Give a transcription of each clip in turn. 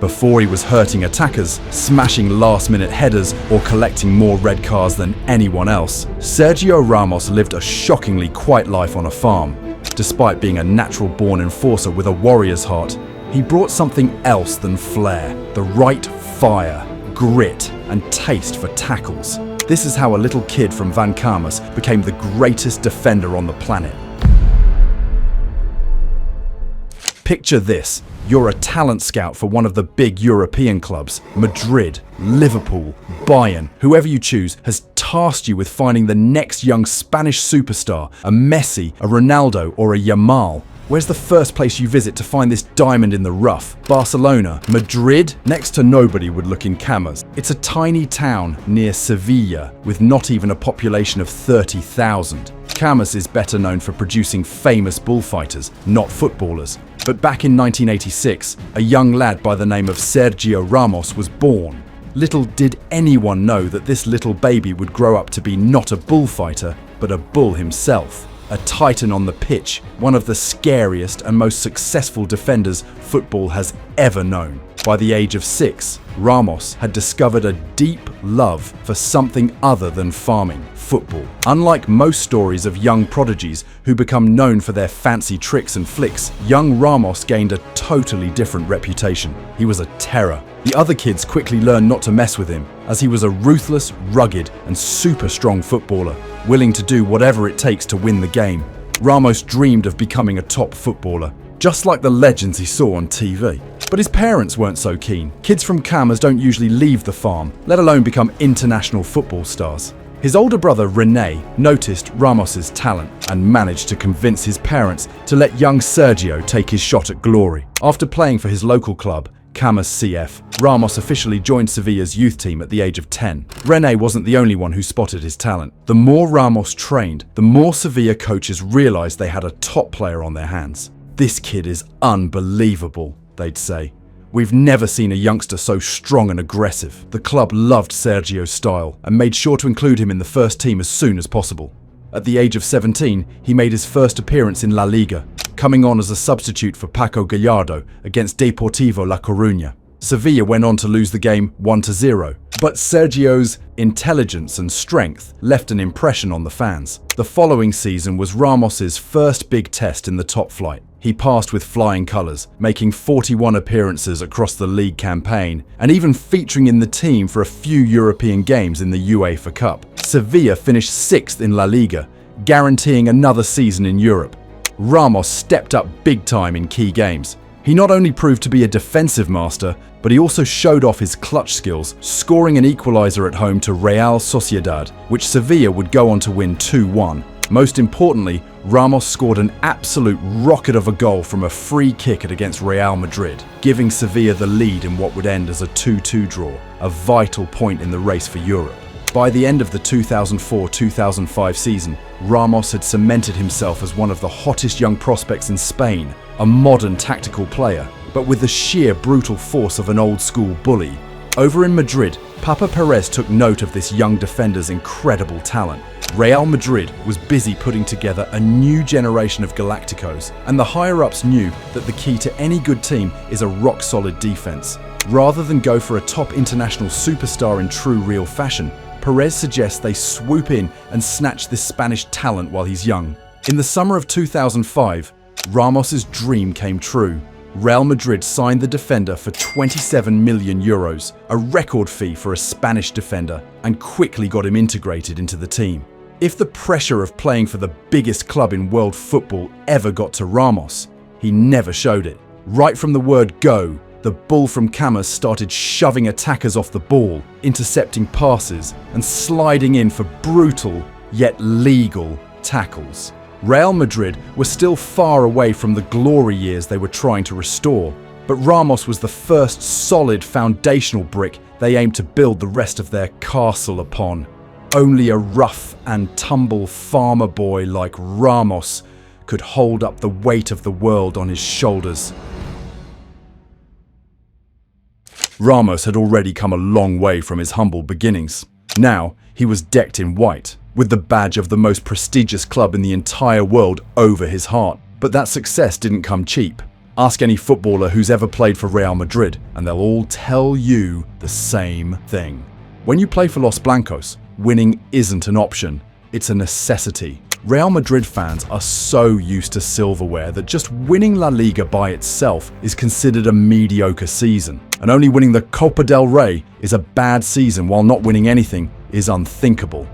Before he was hurting attackers, smashing last-minute headers, or collecting more red cards than anyone else, Sergio Ramos lived a shockingly quiet life on a farm. Despite being a natural-born enforcer with a warrior's heart, he brought something else than flair: the right fire, grit, and taste for tackles. This is how a little kid from Van Camas became the greatest defender on the planet. Picture this: you're a talent scout for one of the big European clubs. Madrid, Liverpool, Bayern, whoever you choose, has tasked you with finding the next young Spanish superstar, a Messi, a Ronaldo, or a Yamal. Where's the first place you visit to find this diamond in the rough? Barcelona? Madrid? Next to nobody would look in Camas. It's a tiny town near Sevilla with not even a population of 30,000. Camas is better known for producing famous bullfighters, not footballers. But back in 1986, a young lad by the name of Sergio Ramos was born. Little did anyone know that this little baby would grow up to be not a bullfighter, but a bull himself. A titan on the pitch, one of the scariest and most successful defenders football has ever known. By the age of 6, Ramos had discovered a deep love for something other than farming: football. Unlike most stories of young prodigies who become known for their fancy tricks and flicks, young Ramos gained a totally different reputation. He was a terror. The other kids quickly learned not to mess with him, as he was a ruthless, rugged, and super strong footballer, willing to do whatever it takes to win the game. Ramos dreamed of becoming a top footballer, just like the legends he saw on TV. But his parents weren't so keen. Kids from Camas don't usually leave the farm, let alone become international football stars. His older brother René noticed Ramos's talent and managed to convince his parents to let young Sergio take his shot at glory. After playing for his local club, Camas CF, Ramos officially joined Sevilla's youth team at the age of 10. René wasn't the only one who spotted his talent. The more Ramos trained, the more Sevilla coaches realized they had a top player on their hands. "This kid is unbelievable," they'd say. "We've never seen a youngster so strong and aggressive." The club loved Sergio's style and made sure to include him in the first team as soon as possible. At the age of 17, he made his first appearance in La Liga, coming on as a substitute for Paco Gallardo against Deportivo La Coruña. Sevilla went on to lose the game 1-0, but Sergio's intelligence and strength left an impression on the fans. The following season was Ramos's first big test in the top flight. He passed with flying colours, making 41 appearances across the league campaign, and even featuring in the team for a few European games in the UEFA Cup. Sevilla finished 6th in La Liga, guaranteeing another season in Europe. Ramos stepped up big time in key games. He not only proved to be a defensive master, but he also showed off his clutch skills, scoring an equaliser at home to Real Sociedad, which Sevilla would go on to win 2-1. Most importantly, Ramos scored an absolute rocket of a goal from a free kick against Real Madrid, giving Sevilla the lead in what would end as a 2-2 draw, a vital point in the race for Europe. By the end of the 2004-2005 season, Ramos had cemented himself as one of the hottest young prospects in Spain, a modern tactical player, but with the sheer brutal force of an old-school bully. Over in Madrid, Papa Perez took note of this young defender's incredible talent. Real Madrid was busy putting together a new generation of Galacticos, and the higher-ups knew that the key to any good team is a rock-solid defense. Rather than go for a top international superstar in true real fashion, Perez suggests they swoop in and snatch this Spanish talent while he's young. In the summer of 2005, Ramos's dream came true. Real Madrid signed the defender for €27 million, a record fee for a Spanish defender, and quickly got him integrated into the team. If the pressure of playing for the biggest club in world football ever got to Ramos, he never showed it. Right from the word go, the bull from Camas started shoving attackers off the ball, intercepting passes, and sliding in for brutal, yet legal, tackles. Real Madrid were still far away from the glory years they were trying to restore, but Ramos was the first solid foundational brick they aimed to build the rest of their castle upon. Only a rough and tumble farmer boy like Ramos could hold up the weight of the world on his shoulders. Ramos had already come a long way from his humble beginnings. Now, he was decked in white, with the badge of the most prestigious club in the entire world over his heart. But that success didn't come cheap. Ask any footballer who's ever played for Real Madrid, and they'll all tell you the same thing. When you play for Los Blancos, winning isn't an option, it's a necessity. Real Madrid fans are so used to silverware that just winning La Liga by itself is considered a mediocre season. And only winning the Copa del Rey is a bad season, while not winning anything is unthinkable.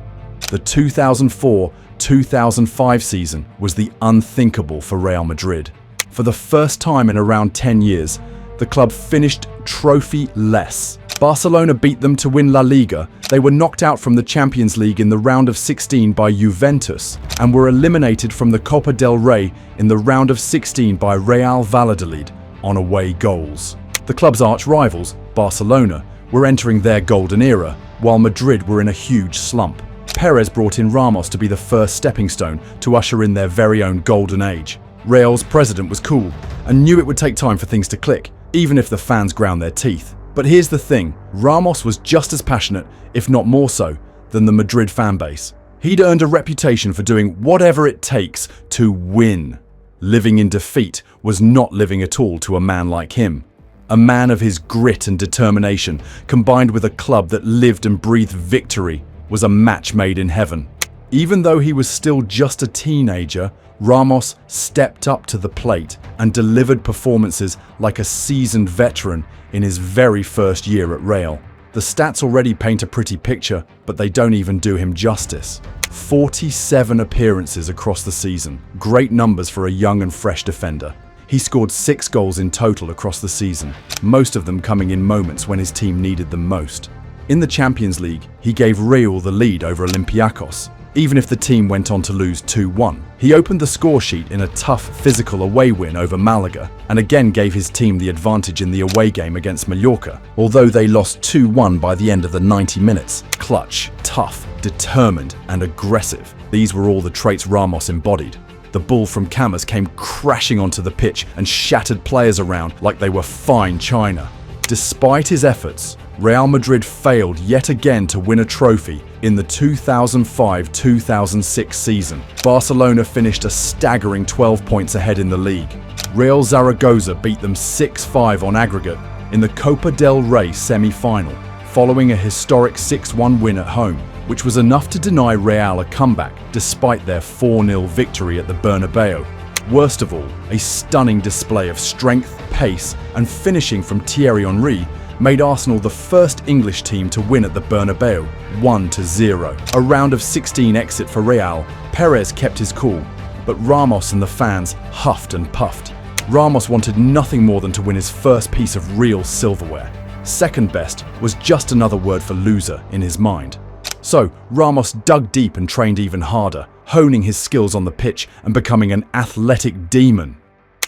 The 2004-2005 season was the unthinkable for Real Madrid. For the first time in around 10 years, the club finished trophy-less. Barcelona beat them to win La Liga. They were knocked out from the Champions League in the round of 16 by Juventus and were eliminated from the Copa del Rey in the round of 16 by Real Valladolid on away goals. The club's arch-rivals, Barcelona, were entering their golden era, while Madrid were in a huge slump. Perez brought in Ramos to be the first stepping stone to usher in their very own golden age. Real's president was cool and knew it would take time for things to click, even if the fans ground their teeth. But here's the thing, Ramos was just as passionate, if not more so, than the Madrid fanbase. He'd earned a reputation for doing whatever it takes to win. Living in defeat was not living at all to a man like him. A man of his grit and determination, combined with a club that lived and breathed victory, was a match made in heaven. Even though he was still just a teenager, Ramos stepped up to the plate and delivered performances like a seasoned veteran in his very first year at Real. The stats already paint a pretty picture, but they don't even do him justice. 47 appearances across the season, great numbers for a young and fresh defender. He scored 6 goals in total across the season, most of them coming in moments when his team needed them most. In the Champions League, he gave Real the lead over Olympiacos, even if the team went on to lose 2-1. He opened the score sheet in a tough physical away win over Malaga and again gave his team the advantage in the away game against Mallorca, although they lost 2-1 by the end of the 90 minutes. Clutch, tough, determined and aggressive. These were all the traits Ramos embodied. The ball from Camas came crashing onto the pitch and shattered players around like they were fine china. Despite his efforts, Real Madrid failed yet again to win a trophy in the 2005-2006 season. Barcelona finished a staggering 12 points ahead in the league. Real Zaragoza beat them 6-5 on aggregate in the Copa del Rey semi-final, following a historic 6-1 win at home, which was enough to deny Real a comeback despite their 4-0 victory at the Bernabeu. Worst of all, a stunning display of strength, pace and finishing from Thierry Henry made Arsenal the first English team to win at the Bernabeu, 1-0. A round of 16 exit for Real. Perez kept his cool, but Ramos and the fans huffed and puffed. Ramos wanted nothing more than to win his first piece of real silverware. Second best was just another word for loser in his mind. So Ramos dug deep and trained even harder, honing his skills on the pitch and becoming an athletic demon.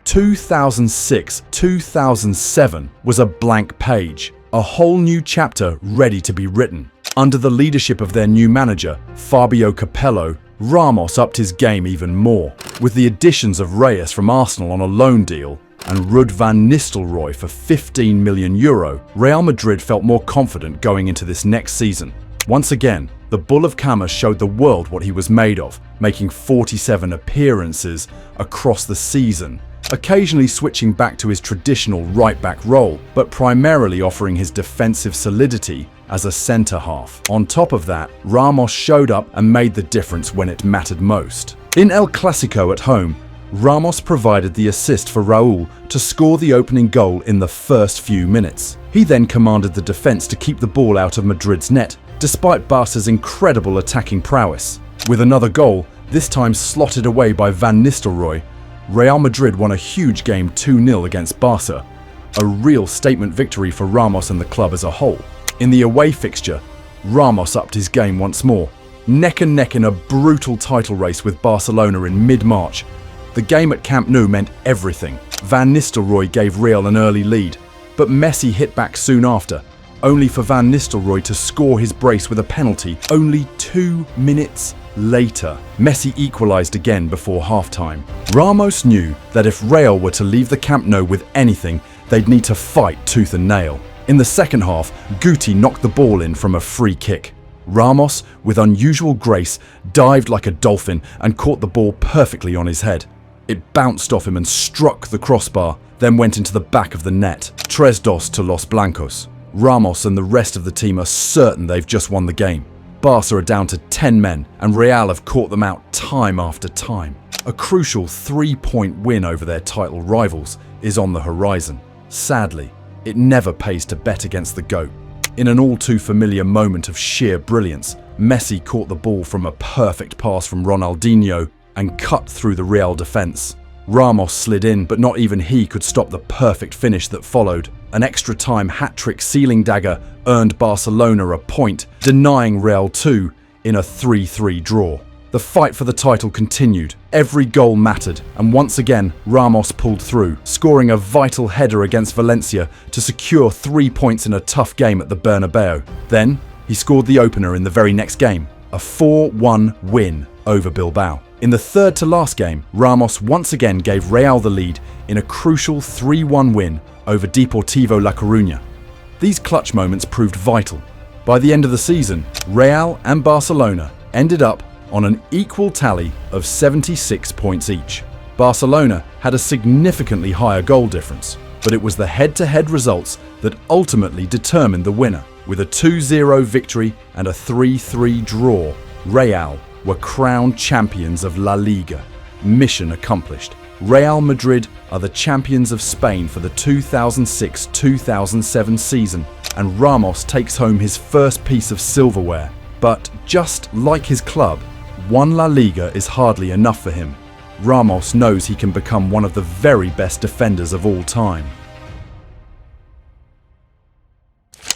2006-2007 was a blank page, a whole new chapter ready to be written. Under the leadership of their new manager, Fabio Capello, Ramos upped his game even more. With the additions of Reyes from Arsenal on a loan deal and Ruud van Nistelrooy for €15 million, Real Madrid felt more confident going into this next season. Once again, the Bull of Camas showed the world what he was made of, making 47 appearances across the season, occasionally switching back to his traditional right-back role, but primarily offering his defensive solidity as a centre-half. On top of that, Ramos showed up and made the difference when it mattered most. In El Clasico at home, Ramos provided the assist for Raúl to score the opening goal in the first few minutes. He then commanded the defence to keep the ball out of Madrid's net, despite Barca's incredible attacking prowess. With another goal, this time slotted away by Van Nistelrooy, Real Madrid won a huge game 2-0 against Barca, a real statement victory for Ramos and the club as a whole. In the away fixture, Ramos upped his game once more, neck and neck in a brutal title race with Barcelona in mid-March. The game at Camp Nou meant everything. Van Nistelrooy gave Real an early lead, but Messi hit back soon after, only for Van Nistelrooy to score his brace with a penalty only 2 minutes later. Messi equalised again before half-time. Ramos knew that if Real were to leave the Camp Nou with anything, they'd need to fight tooth and nail. In the second half, Guti knocked the ball in from a free kick. Ramos, with unusual grace, dived like a dolphin and caught the ball perfectly on his head. It bounced off him and struck the crossbar, then went into the back of the net. 3-2 to Los Blancos. Ramos and the rest of the team are certain they've just won the game. Barca are down to 10 men, and Real have caught them out time after time. A crucial 3-point win over their title rivals is on the horizon. Sadly, it never pays to bet against the GOAT. In an all-too-familiar moment of sheer brilliance, Messi caught the ball from a perfect pass from Ronaldinho and cut through the Real defence. Ramos slid in, but not even he could stop the perfect finish that followed. An extra-time hat-trick ceiling dagger earned Barcelona a point, denying Real 2 in a 3-3 draw. The fight for the title continued. Every goal mattered, and once again, Ramos pulled through, scoring a vital header against Valencia to secure 3 points in a tough game at the Bernabeu. Then, he scored the opener in the very next game, a 4-1 win over Bilbao. In the third-to-last game, Ramos once again gave Real the lead in a crucial 3-1 win over Deportivo La Coruña. These clutch moments proved vital. By the end of the season, Real and Barcelona ended up on an equal tally of 76 points each. Barcelona had a significantly higher goal difference, but it was the head-to-head results that ultimately determined the winner. With a 2-0 victory and a 3-3 draw, Real were crowned champions of La Liga. Mission accomplished. Real Madrid are the champions of Spain for the 2006-2007 season, and Ramos takes home his first piece of silverware. But just like his club, one La Liga is hardly enough for him. Ramos knows he can become one of the very best defenders of all time.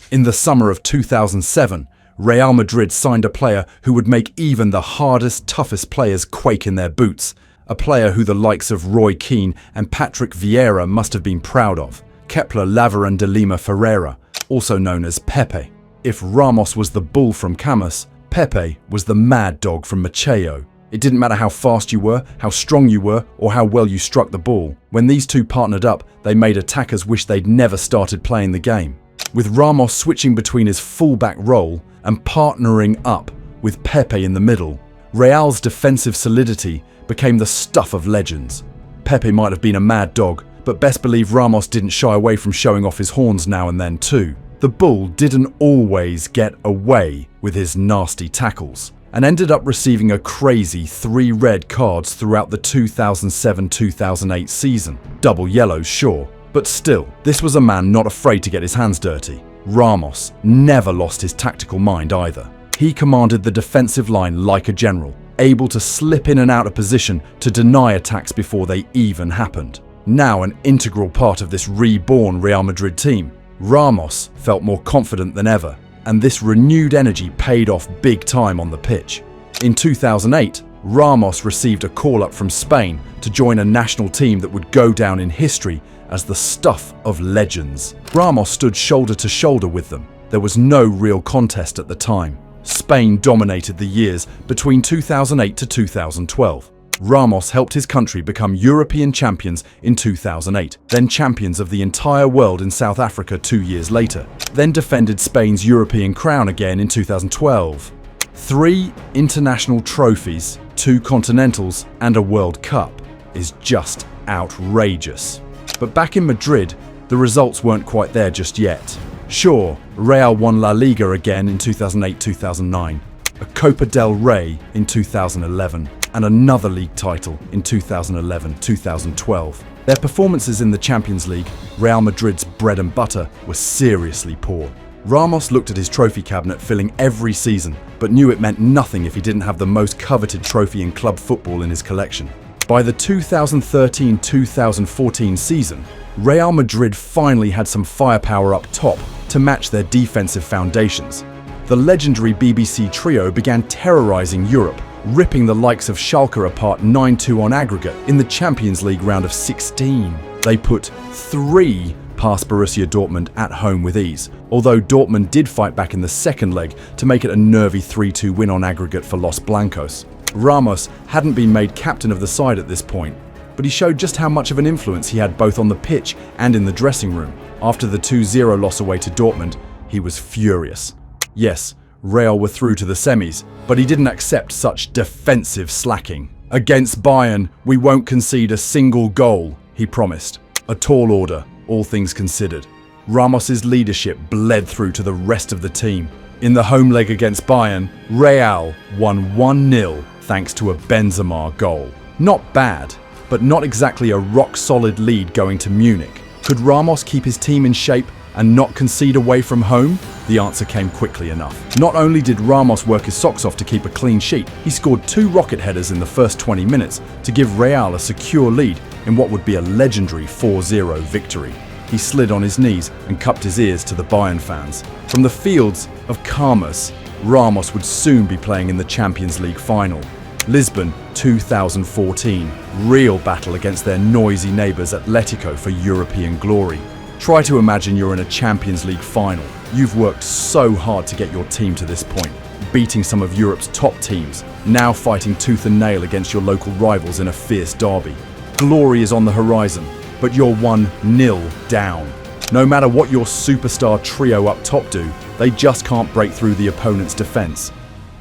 In the summer of 2007, Real Madrid signed a player who would make even the hardest, toughest players quake in their boots. A player who the likes of Roy Keane and Patrick Vieira must have been proud of. Kepler Lavaran de Lima Ferreira, also known as Pepe. If Ramos was the bull from Camus, Pepe was the mad dog from Maceo. It didn't matter how fast you were, how strong you were, or how well you struck the ball. When these two partnered up, they made attackers wish they'd never started playing the game. With Ramos switching between his fullback role and partnering up with Pepe in the middle, Real's defensive solidity became the stuff of legends. Pepe might have been a mad dog, but best believe Ramos didn't shy away from showing off his horns now and then too. The bull didn't always get away with his nasty tackles, and ended up receiving a crazy 3 red cards throughout the 2007-2008 season. Double yellows, sure, but still, this was a man not afraid to get his hands dirty. Ramos never lost his tactical mind either. He commanded the defensive line like a general, able to slip in and out of position to deny attacks before they even happened. Now an integral part of this reborn Real Madrid team, Ramos felt more confident than ever, and this renewed energy paid off big time on the pitch. In 2008, Ramos received a call-up from Spain to join a national team that would go down in history as the stuff of legends. Ramos stood shoulder to shoulder with them. There was no real contest at the time. Spain dominated the years between 2008 to 2012. Ramos helped his country become European champions in 2008, then champions of the entire world in South Africa 2 years later, then defended Spain's European crown again in 2012. 3 international trophies, 2 continentals, and a World Cup is just outrageous. But back in Madrid, the results weren't quite there just yet. Sure, Real won La Liga again in 2008-2009, a Copa del Rey in 2011, and another league title in 2011-2012. Their performances in the Champions League, Real Madrid's bread and butter, were seriously poor. Ramos looked at his trophy cabinet filling every season, but knew it meant nothing if he didn't have the most coveted trophy in club football in his collection. By the 2013-2014 season, Real Madrid finally had some firepower up top to match their defensive foundations. The legendary BBC trio began terrorising Europe, ripping the likes of Schalke apart 9-2 on aggregate in the Champions League round of 16. They put 3 past Borussia Dortmund at home with ease, although Dortmund did fight back in the second leg to make it a nervy 3-2 win on aggregate for Los Blancos. Ramos hadn't been made captain of the side at this point, but he showed just how much of an influence he had both on the pitch and in the dressing room. After the 2-0 loss away to Dortmund, he was furious. Yes, Real were through to the semis, but he didn't accept such defensive slacking. "Against Bayern, we won't concede a single goal," he promised. A tall order, all things considered. Ramos's leadership bled through to the rest of the team. In the home leg against Bayern, Real won 1-0 thanks to a Benzema goal. Not bad, but not exactly a rock-solid lead going to Munich. Could Ramos keep his team in shape and not concede away from home? The answer came quickly enough. Not only did Ramos work his socks off to keep a clean sheet, he scored 2 rocket headers in the first 20 minutes to give Real a secure lead in what would be a legendary 4-0 victory. He slid on his knees and cupped his ears to the Bayern fans. From the fields of Carmus, Ramos would soon be playing in the Champions League final. Lisbon 2014, real battle against their noisy neighbours Atletico for European glory. Try to imagine you're in a Champions League final. You've worked so hard to get your team to this point, beating some of Europe's top teams, now fighting tooth and nail against your local rivals in a fierce derby. Glory is on the horizon, but you're 1-0 down. No matter what your superstar trio up top do, they just can't break through the opponent's defence.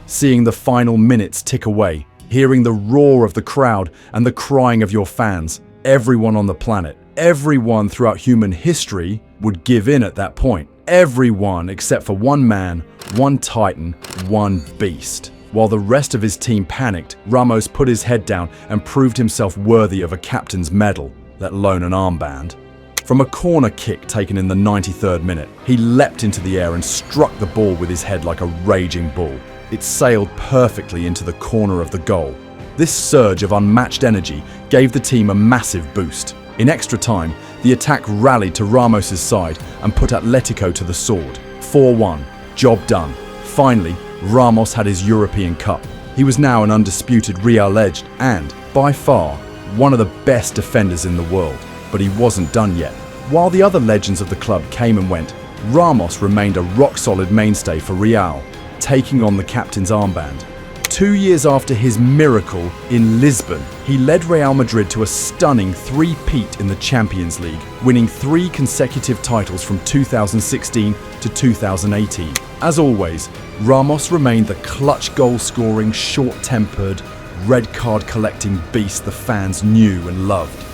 Seeing the final minutes tick away, hearing the roar of the crowd and the crying of your fans, everyone on the planet, everyone throughout human history would give in at that point. Everyone except for one man, one titan, one beast. While the rest of his team panicked, Ramos put his head down and proved himself worthy of a captain's medal, let alone an armband. From a corner kick taken in the 93rd minute, he leapt into the air and struck the ball with his head like a raging bull. It sailed perfectly into the corner of the goal. This surge of unmatched energy gave the team a massive boost. In extra time, the attack rallied to Ramos's side and put Atletico to the sword. 4-1, job done. Finally, Ramos had his European Cup. He was now an undisputed Real legend and, by far, one of the best defenders in the world. But he wasn't done yet. While the other legends of the club came and went, Ramos remained a rock-solid mainstay for Real, taking on the captain's armband. 2 years after his miracle in Lisbon, he led Real Madrid to a stunning 3-peat in the Champions League, winning 3 consecutive titles from 2016 to 2018. As always, Ramos remained the clutch goal-scoring, short-tempered, red card collecting beast the fans knew and loved.